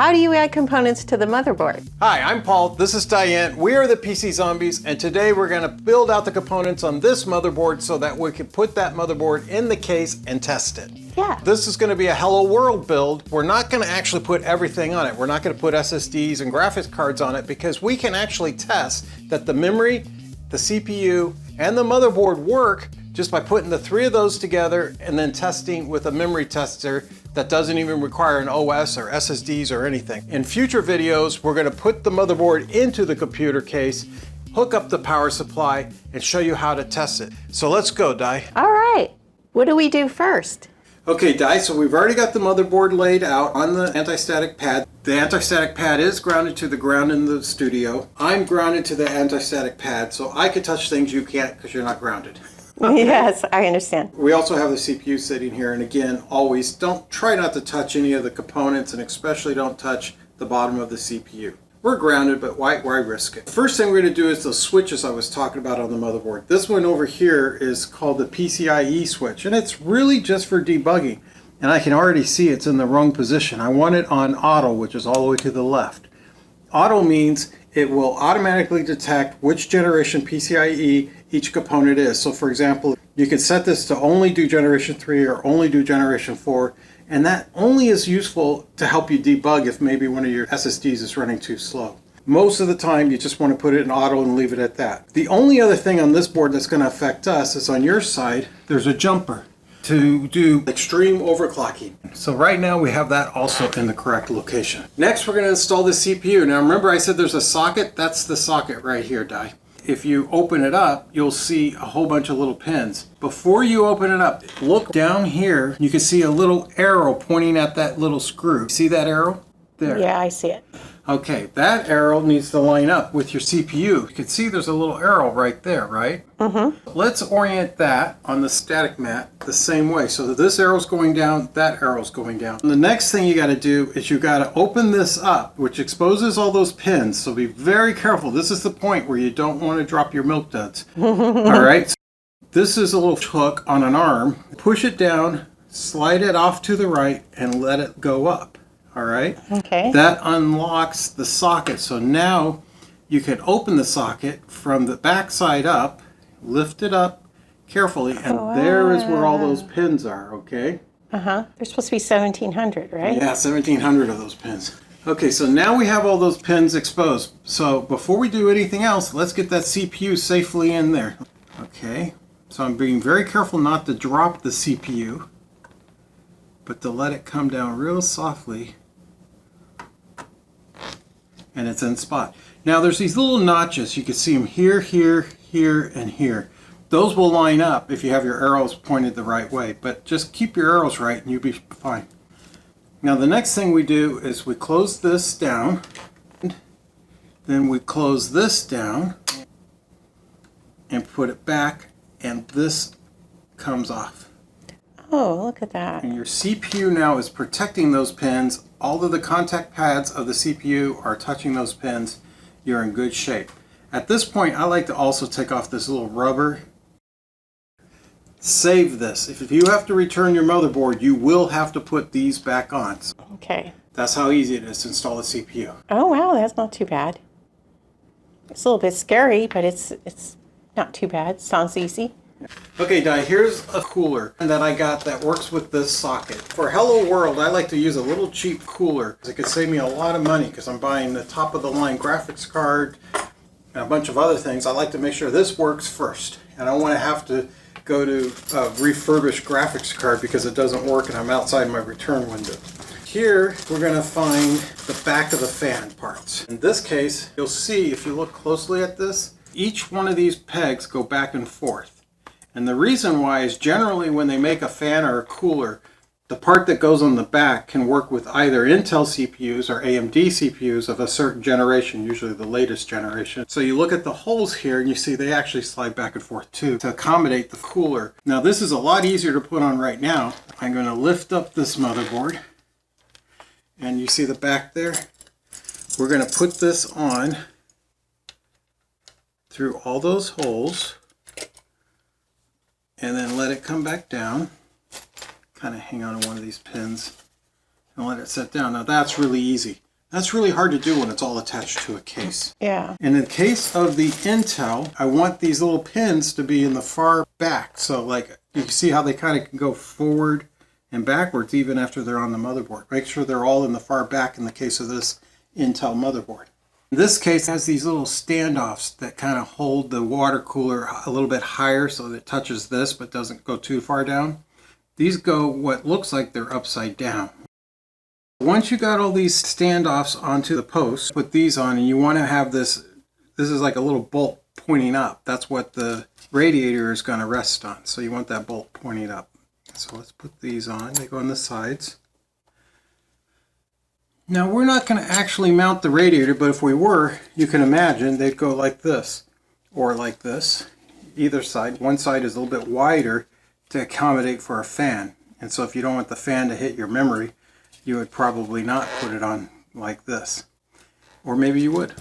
How do you add components to the motherboard? Hi, I'm Paul. This is Diane. We are the PC Zombies, and today we're going to build out the components on this motherboard so that we can put that motherboard in the case and test it. Yeah. This is going to be a Hello World build. We're not going to actually put everything on it. We're not going to put SSDs and graphics cards on it because we can actually test that the memory, the CPU, and the motherboard work just by putting the three of those together and then testing with a memory tester that doesn't even require an OS or SSDs or anything. In future videos, we're going to put the motherboard into the computer case, hook up the power supply, and show you how to test it. So let's go, Di. All right. What do we do first? Okay, Di, so we've already got the motherboard laid out on the anti-static pad. The anti-static pad is grounded to the ground in the studio. I'm grounded to the anti-static pad, so I can touch things you can't because you're not grounded. Yes, I understand. We also have the CPU sitting here, and again, always try not to touch any of the components, and especially don't touch the bottom of the CPU. We're grounded, but why risk it? First thing we're going to do is those switches I was talking about on the motherboard. This one over here is called the PCIe switch, and it's really just for debugging. And I can already see it's in the wrong position. I want it on auto, which is all the way to the left. Auto means it will automatically detect which generation PCIe each component is. So for example, you could set this to only do generation 3 or only do generation 4, and that only is useful to help you debug if maybe one of your SSDs is running too slow. Most of the time you just want to put it in auto and leave it at that. The only other thing on this board that's going to affect us is on your side, there's a jumper to do extreme overclocking. So right now we have that also in the correct location. Next we're going to install the CPU. Now remember I said there's a socket? That's the socket right here, Di. If you open it up, you'll see a whole bunch of little pins. Before you open it up, look down here. You can see a little arrow pointing at that little screw. See that arrow? There. Yeah, I see it. Okay, that arrow needs to line up with your CPU. You can see there's a little arrow right there, right? Mm-hmm. Let's orient that on the static mat the same way. So that this arrow's going down, that arrow's going down. And the next thing you got to do is you got to open this up, which exposes all those pins. So be very careful. This is the point where you don't want to drop your milk duds. All right. So this is a little hook on an arm. Push it down, slide it off to the right, and let it go up. All right. Okay. That unlocks the socket. So now you can open the socket from the back side up, lift it up carefully, and there is where all those pins are, okay? Uh-huh. There's supposed to be 1,700, right? Yeah, 1,700 of those pins. Okay, so now we have all those pins exposed. So before we do anything else, let's get that CPU safely in there. Okay, so I'm being very careful not to drop the CPU, but to let it come down real softly. And it's in spot. Now there's these little notches. You can see them here, here, here, and here. Those will line up if you have your arrows pointed the right way, but just keep your arrows right and you'll be fine. Now the next thing we do is we close this down, then we close this down and put it back, and this comes off. Oh, look at that. And your CPU now is protecting those pins. All of the contact pads of the CPU are touching those pins. You're in good shape. At this point, I like to also take off this little rubber. Save this. If you have to return your motherboard, you will have to put these back on. Okay. That's how easy it is to install a CPU. Oh, wow, that's not too bad. It's a little bit scary, but it's not too bad. Sounds easy. Okay, Di, here's a cooler that I got that works with this socket. For Hello World, I like to use a little cheap cooler. It could save me a lot of money because I'm buying the top of the line graphics card and a bunch of other things. I like to make sure this works first. And I don't want to have to go to a refurbished graphics card because it doesn't work and I'm outside my return window. Here, we're going to find the back of the fan parts. In this case, you'll see if you look closely at this, each one of these pegs go back and forth. And the reason why is generally when they make a fan or a cooler, the part that goes on the back can work with either Intel CPUs or AMD CPUs of a certain generation, usually the latest generation. So you look at the holes here and you see they actually slide back and forth too to accommodate the cooler. Now this is a lot easier to put on right now. I'm going to lift up this motherboard and you see the back there. We're going to put this on through all those holes and then let it come back down. Kind of hang on to one of these pins and let it set down. Now that's really easy. That's really hard to do when it's all attached to a case. Yeah. In the case of the Intel, I want these little pins to be in the far back. So like you can see how they kind of can go forward and backwards even after they're on the motherboard. Make sure they're all in the far back in the case of this Intel motherboard. This case has these little standoffs that kind of hold the water cooler a little bit higher so that it touches this but doesn't go too far down. These go what looks like they're upside down. Once you got all these standoffs onto the post, put these on, and you want to have this is like a little bolt pointing up. That's what the radiator is going to rest on. So you want that bolt pointing up. So let's put these on. They go on the sides. Now we're not going to actually mount the radiator, but if we were, you can imagine they'd go like this or like this. Either side. One side is a little bit wider to accommodate for a fan. And so if you don't want the fan to hit your memory, you would probably not put it on like this. Or maybe you would.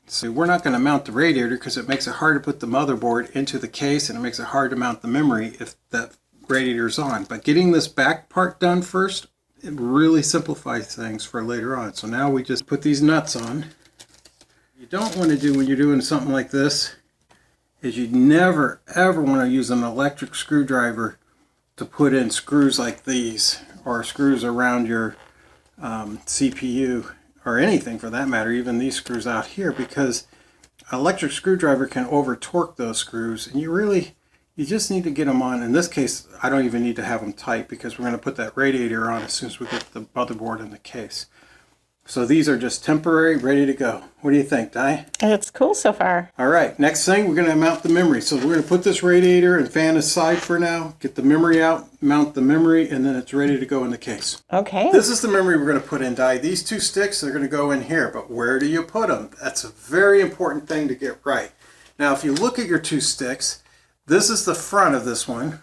So we're not going to mount the radiator because it makes it hard to put the motherboard into the case, and it makes it hard to mount the memory if that radiator is on. But getting this back part done first, it really simplifies things for later on. So now we just put these nuts on. What you don't want to do when you're doing something like this is you never ever want to use an electric screwdriver to put in screws like these, or screws around your CPU, or anything for that matter, even these screws out here, because an electric screwdriver can over torque those screws, and you just need to get them on. In this case, I don't even need to have them tight because we're going to put that radiator on as soon as we get the motherboard in the case. So these are just temporary, ready to go. What do you think, Di? It's cool so far. All right, next thing, we're going to mount the memory. So we're going to put this radiator and fan aside for now, get the memory out, mount the memory, and then it's ready to go in the case. Okay. This is the memory we're going to put in, Di. These two sticks are going to go in here, but where do you put them? That's a very important thing to get right. Now, if you look at your two sticks, this is the front of this one,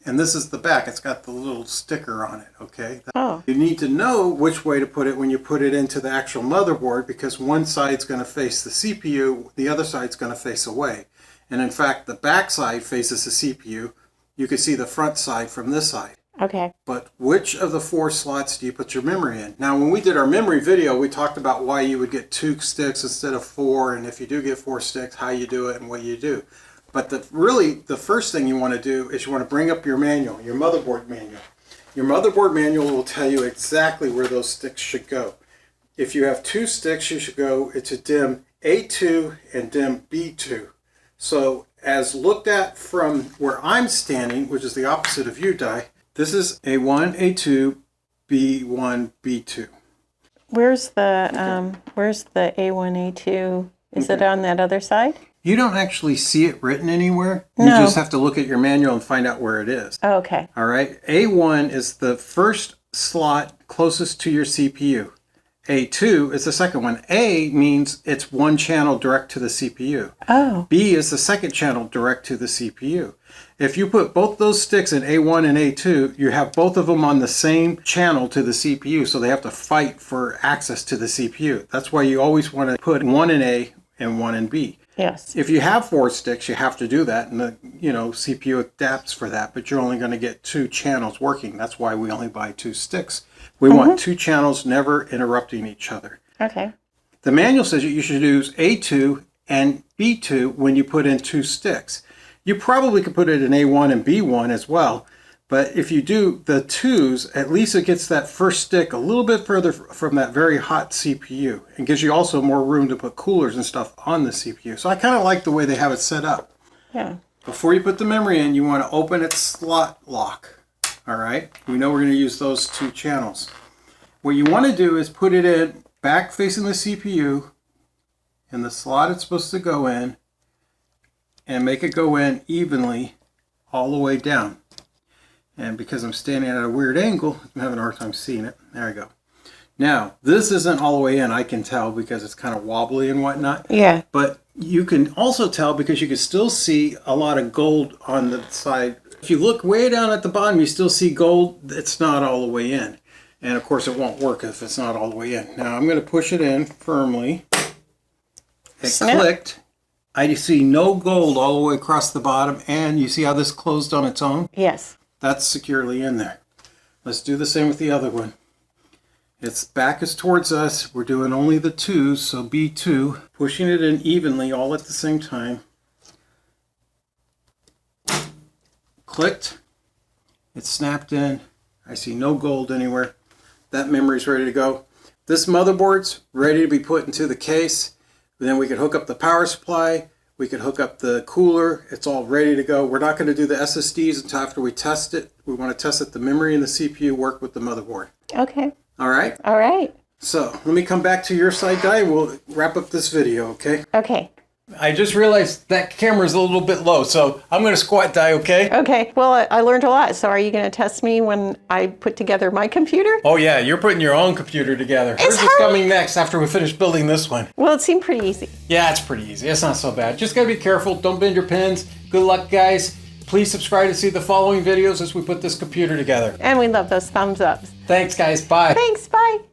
and this is the back. It's got the little sticker on it, okay? Oh. You need to know which way to put it when you put it into the actual motherboard, because one side's going to face the CPU, the other side's going to face away. And in fact, the back side faces the CPU. You can see the front side from this side. Okay. But which of the four slots do you put your memory in? Now, when we did our memory video, we talked about why you would get 2 sticks instead of 4, and if you do get 4 sticks, how you do it and what you do. But the first thing you want to do is you want to bring up your manual, your motherboard manual. Your motherboard manual will tell you exactly where those sticks should go. If you have 2 sticks, you should go into DIMM A2 and DIMM B2. So as looked at from where I'm standing, which is the opposite of you, Di, this is A1, A2, B1, B2. Where's the A1, A2? Is it on that other side? You don't actually see it written anywhere. No. You just have to look at your manual and find out where it is. Oh, okay. All right. A1 is the first slot closest to your CPU. A2 is the second one. A means it's one channel direct to the CPU. Oh. B is the second channel direct to the CPU. If you put both those sticks in A1 and A2, you have both of them on the same channel to the CPU, so they have to fight for access to the CPU. That's why you always want to put one in A and one in B. Yes. If you have 4 sticks, you have to do that, and the CPU adapts for that, but you're only going to get 2 channels working. That's why we only buy 2 sticks. We want 2 channels never interrupting each other. Okay. The manual says you should use A2 and B2 when you put in 2 sticks. You probably could put it in A1 and B1 as well, but if you do the 2s, at least it gets that first stick a little bit further from that very hot CPU, and gives you also more room to put coolers and stuff on the CPU. So I kind of like the way they have it set up. Yeah. Before you put the memory in, you want to open its slot lock. All right, we know we're going to use those 2 channels. What you want to do is put it in back facing the CPU in the slot it's supposed to go in, and make it go in evenly all the way down. And because I'm standing at a weird angle, I'm having a hard time seeing it. There we go. Now, this isn't all the way in, I can tell, because it's kind of wobbly and whatnot. Yeah. But you can also tell because you can still see a lot of gold on the side. If you look way down at the bottom, you still see gold. It's not all the way in. And of course, it won't work if it's not all the way in. Now, I'm going to push it in firmly. It Snap. clicked. I see no gold all the way across the bottom. And you see how this closed on its own? Yes. That's securely in there. Let's do the same with the other one. Its back is towards us. We're doing only the 2s, so B2. Pushing it in evenly all at the same time. Clicked. It's snapped in. I see no gold anywhere. That memory's ready to go. This motherboard's ready to be put into the case. Then we could hook up the power supply. We could hook up the cooler. It's all ready to go. We're not going to do the SSDs until after we test it. We want to test that the memory and the CPU work with the motherboard. Okay. All right? All right. So let me come back to your side, Di, and we'll wrap up this video, okay? Okay. I just realized that camera's a little bit low, so I'm going to squat, Di, okay? Okay. Well, I learned a lot. So are you going to test me when I put together my computer? Oh, yeah, you're putting your own computer together. Hers is coming next after we finish building this one. Well, it seemed pretty easy. Yeah, it's pretty easy. It's not so bad. Just got to be careful. Don't bend your pins. Good luck, guys. Please subscribe to see the following videos as we put this computer together. And we love those thumbs ups. Thanks, guys. Bye. Thanks. Bye.